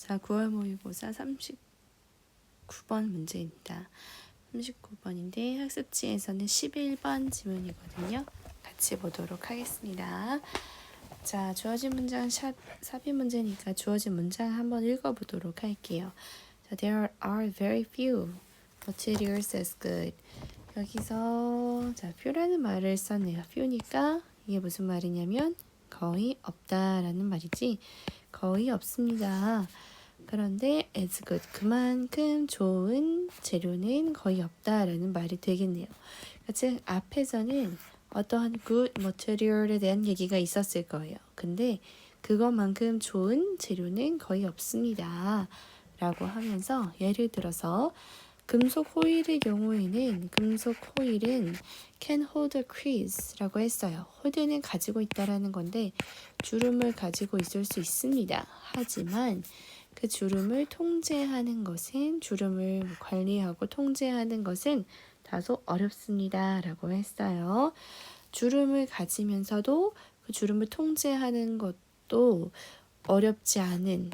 자, 9월 모의고사 39번 문제입니다. 39번인데 학습지에서는 11번 지문이거든요. 같이 보도록 하겠습니다. 자, 주어진 문장 삽입 문제니까 주어진 문장 한번 읽어보도록 할게요. 자, there are very few materials as good. 여기서 자, few라는 말을 썼네요. few니까 이게 무슨 말이냐면 거의 없다라는 말이지. 거의 없습니다. 그런데 as good, 그만큼 좋은 재료는 거의 없다라는 말이 되겠네요. 즉 앞에서는 어떠한 good material에 대한 얘기가 있었을 거예요. 근데 그것만큼 좋은 재료는 거의 없습니다. 라고 하면서 예를 들어서 금속 호일의 경우에는 금속 호일은 can hold a crease 라고 했어요. 홀드는 가지고 있다라는 건데 주름을 가지고 있을 수 있습니다. 하지만 그 주름을 통제하는 것은 주름을 관리하고 통제하는 것은 다소 어렵습니다. 라고 했어요. 주름을 가지면서도 그 주름을 통제하는 것도 어렵지 않은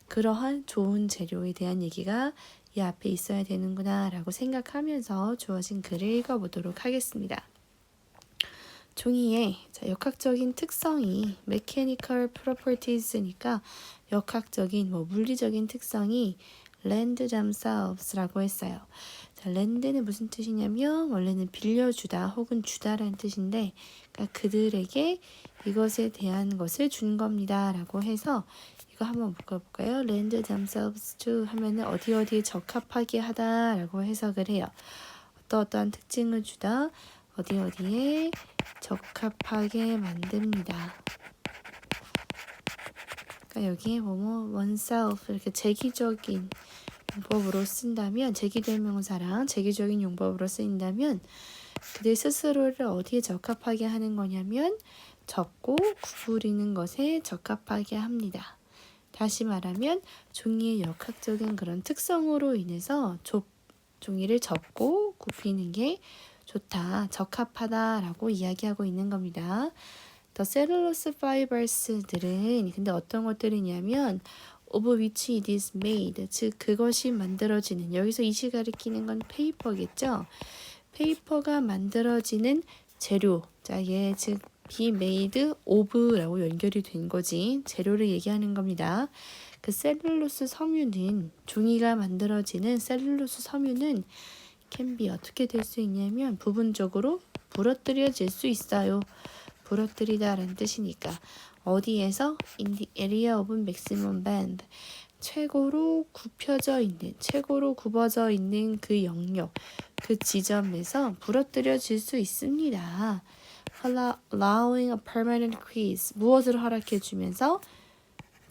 그러한 좋은 재료에 대한 얘기가 이 앞에 있어야 되는구나 라고 생각하면서 주어진 글을 읽어보도록 하겠습니다. 종이의 역학적인 특성이 mechanical properties니까 역학적인 물리적인 특성이 lend themselves라고 했어요. 자, lend는 무슨 뜻이냐면 원래는 빌려주다 혹은 주다라는 뜻인데 그러니까 그들에게 이것에 대한 것을 준 겁니다 라고 해서 이거 한번 묶어볼까요? lend themselves to 하면은 어디에 적합하게 하다 라고 해석을 해요. 어떠한 특징을 주다 어디에 적합하게 만듭니다. 그러니까 여기에 oneself 이렇게 제기적인 용법으로 쓴다면 제기대명사랑 제기적인 용법으로 쓰인다면 그들 스스로를 어디에 적합하게 하는 거냐면 접고 구부리는 것에 적합하게 합니다. 다시 말하면 종이의 역학적인 그런 특성으로 인해서 종이를 접고 굽히는 게 좋다, 적합하다라고 이야기하고 있는 겁니다. 더 셀룰로스 파이버스들은 근데 어떤 것들이냐면 of which it is made, 즉 그것이 만들어지는 여기서 이시 가리키는 건 페이퍼겠죠. 페이퍼가 만들어지는 재료, 자, 얘 즉 be made of라고 연결이 된 거지. 재료를 얘기하는 겁니다. 그 셀룰로스 섬유는 종이가 만들어지는 셀룰로스 섬유는 can be 어떻게 될 수 있냐면 부분적으로 부러뜨려질 수 있어요. 부러뜨리다라는 뜻이니까 어디에서 in the area of maximum bend 최고로 굽혀져 있는 최고로 굽어져 있는 그 영역 그 지점에서 부러뜨려질 수 있습니다. allowing a permanent crease 무엇을 허락해 주면서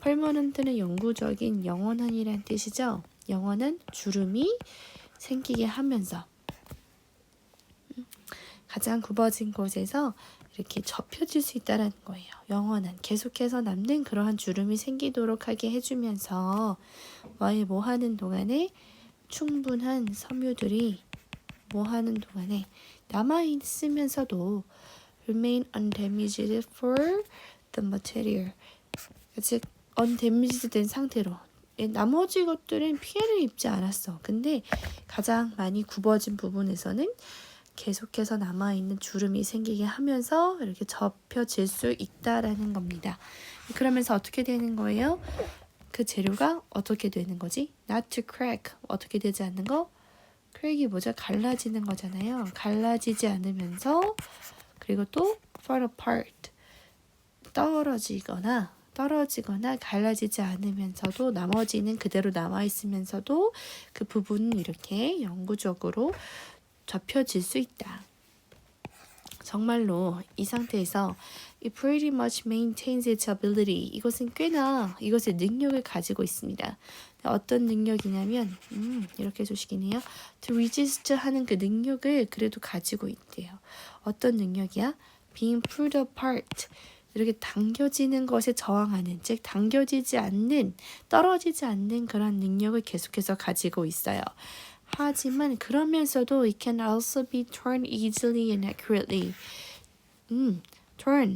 permanent는 영구적인 영원한이란 뜻이죠. 영원한 주름이 생기게 하면서 가장 굽어진 곳에서 이렇게 접혀질 수 있다는 거예요. 영원한 계속해서 남는 그러한 주름이 생기도록 하게 해주면서 뭐 하는 동안에 충분한 섬유들이 뭐 하는 동안에 남아있으면서도 remain undamaged for the material 즉 undamaged 된 상태로 나머지 것들은 피해를 입지 않았어. 근데 가장 많이 굽어진 부분에서는 계속해서 남아있는 주름이 생기게 하면서 이렇게 접혀질 수 있다라는 겁니다. 그러면서 어떻게 되는 거예요? 그 재료가 어떻게 되는 거지? Not to crack. 어떻게 되지 않는 거? crack이 뭐죠? 갈라지는 거잖아요. 갈라지지 않으면서 그리고 또 fall apart. 떨어지거나 갈라지지 않으면서도 나머지는 그대로 남아있으면서도 그 부분은 이렇게 영구적으로 접혀질 수 있다. 정말로 이 상태에서 it pretty much maintains its ability. 이것은 꽤나 이것의 능력을 가지고 있습니다. 어떤 능력이냐면 이렇게 주식이네요. to resist 하는 그 능력을 그래도 가지고 있대요. 어떤 능력이야? being pulled apart. 이렇게 당겨지는 것에 저항하는, 즉 당겨지지 않는, 떨어지지 않는 그런 능력을 계속해서 가지고 있어요. 하지만 그러면서도 it can also be torn easily and accurately. torn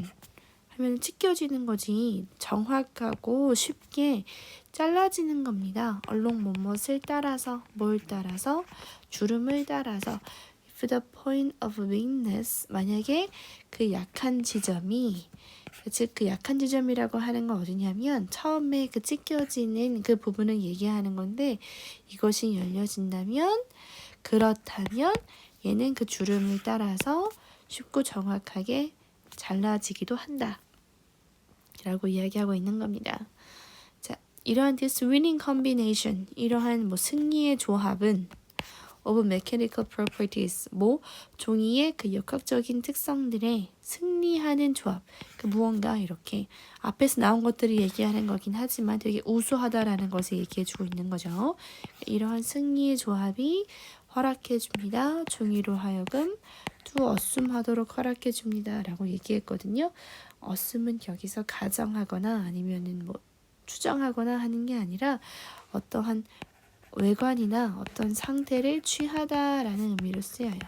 하면 찢겨지는 거지. 정확하고 쉽게 잘라지는 겁니다. 얼룩 못못을 따라서, 뭘 따라서? 주름을 따라서. If the point of weakness, 만약에 그 약한 지점이, 즉 그 약한 지점이라고 하는 건 어디냐면 처음에 그 찢겨지는 그 부분을 얘기하는 건데, 이것이 열려진다면, 그렇다면 얘는 그 주름을 따라서 쉽고 정확하게 잘라지기도 한다 라고 이야기하고 있는 겁니다. 자, 이러한 this winning combination, 이러한 뭐 승리의 조합은 of mechanical properties, 뭐 종이의 그 역학적인 특성들의 승리하는 조합, 그 무언가 이렇게 앞에서 나온 것들을 얘기하는 거긴 하지만 되게 우수하다라는 것을 얘기해주고 있는 거죠. 이러한 승리의 조합이 허락해줍니다. 종이로 하여금 to assume 하도록 허락해줍니다 라고 얘기했거든요. assume은 여기서 가정하거나 아니면은 뭐 추정하거나 하는 게 아니라 어떠한 외관이나 어떤 상태를 취하다라는 의미로 쓰여요.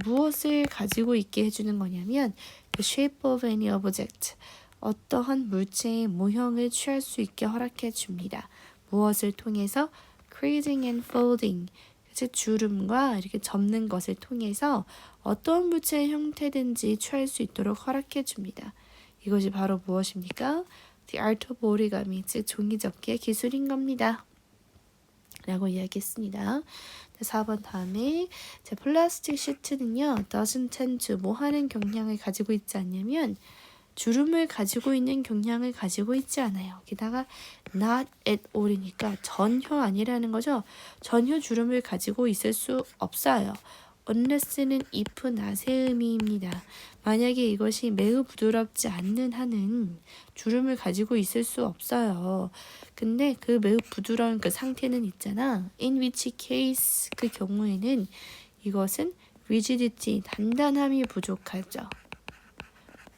무엇을 가지고 있게 해주는 거냐면 the shape of any object, 어떠한 물체의 모형을 취할 수 있게 허락해 줍니다. 무엇을 통해서? creasing and folding, 즉 주름과 이렇게 접는 것을 통해서 어떤 물체의 형태든지 취할 수 있도록 허락해 줍니다. 이것이 바로 무엇입니까? The art of origami, 즉 종이접기의 기술인 겁니다. 라고 이야기했습니다. 4번 다음에 플라스틱 시트는요, doesn't tend to, 뭐 하는 경향을 가지고 있지 않냐면 주름을 가지고 있는 경향을 가지고 있지 않아요. 게다가 not at all이니까 전혀 아니라는 거죠. 전혀 주름을 가지고 있을 수 없어요. unless는 if not의 의미입니다. 만약에 이것이 매우 부드럽지 않는 한은 주름을 가지고 있을 수 없어요. 근데 그 매우 부드러운 그 상태는 있잖아. in which case, 그 경우에는 이것은 rigidity, 단단함이 부족하죠.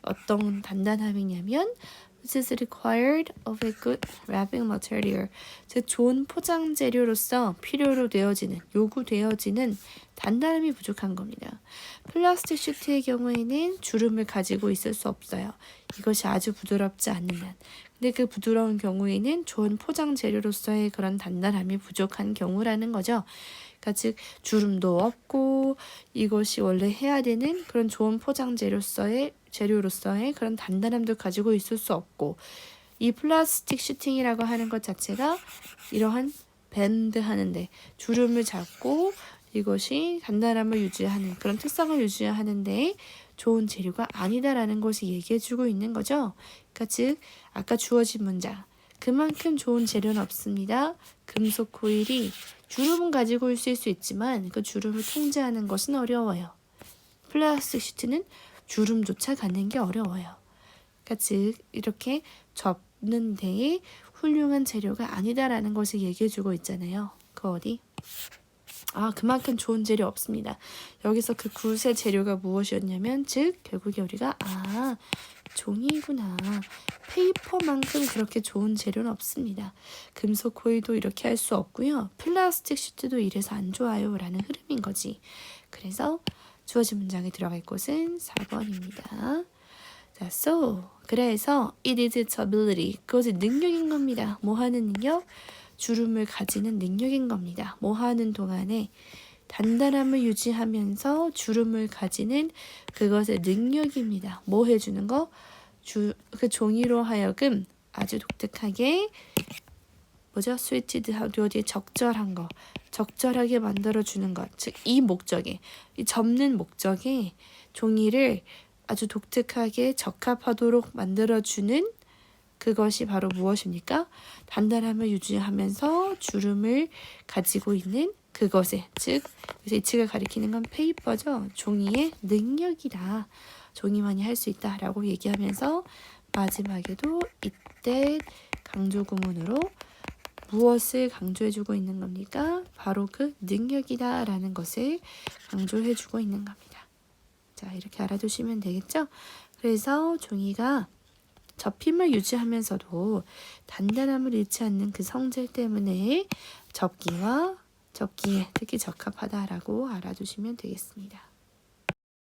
어떤 단단함이냐면 which is required of a good wrapping material, 즉 좋은 포장 재료로서 필요로 되어지는, 요구되어지는 단단함이 부족한 겁니다. 플라스틱 시트의 경우에는 주름을 가지고 있을 수 없어요. 이것이 아주 부드럽지 않는 한. 근데 그 부드러운 경우에는 좋은 포장 재료로서의 그런 단단함이 부족한 경우라는 거죠. 그러니까 즉 주름도 없고 이것이 원래 해야 되는 그런 좋은 포장 재료로서의 그런 단단함도 가지고 있을 수 없고, 이 플라스틱 시팅이라고 하는 것 자체가 이러한 밴드 하는데 주름을 잡고 이것이 단단함을 유지하는 그런 특성을 유지하는데 좋은 재료가 아니다라는 것을 얘기해주고 있는 거죠. 그러니까 즉 아까 주어진 문장, 그만큼 좋은 재료는 없습니다. 금속 코일이 주름은 가지고 있을 수 있지만 그 주름을 통제하는 것은 어려워요. 플라스틱 시트는 주름조차 갖는 게 어려워요. 그러니까 즉 이렇게 접는 데에 훌륭한 재료가 아니다라는 것을 얘기해주고 있잖아요. 그 어디? 그만큼 좋은 재료 없습니다. 여기서 그 굿의 재료가 무엇이었냐면 즉 결국에 우리가 종이구나. 페이퍼만큼 그렇게 좋은 재료는 없습니다. 금속 코일도 이렇게 할 수 없고요. 플라스틱 시트도 이래서 안 좋아요 라는 흐름인 거지. 그래서 주어진 문장에 들어갈 곳은 4번입니다. 자, so 그래서 it is its ability, 그것의 능력인 겁니다. 뭐 하는 능력? 주름을 가지는 능력인 겁니다. 뭐 하는 동안에 단단함을 유지하면서 주름을 가지는 그것의 능력입니다. 뭐 해주는 거? 그 종이로 하여금 아주 독특하게 스위치드하고 어디에 적절한 거, 적절하게 만들어주는 것. 즉 이 목적에, 이 접는 목적에 종이를 아주 독특하게 적합하도록 만들어주는 그것이 바로 무엇입니까? 단단함을 유지하면서 주름을 가지고 있는 그것에, 즉 그래서 이 측을 가리키는 건 페이퍼죠. 종이의 능력이다. 종이만이 할 수 있다라고 얘기하면서 마지막에도 이때 강조 구문으로 무엇을 강조해주고 있는 겁니까? 바로 그 능력이다라는 것을 강조해주고 있는 겁니다. 자, 이렇게 알아두시면 되겠죠? 그래서 종이가 접힘을 유지하면서도 단단함을 잃지 않는 그 성질 때문에 접기에 특히 적합하다라고 알아두시면 되겠습니다.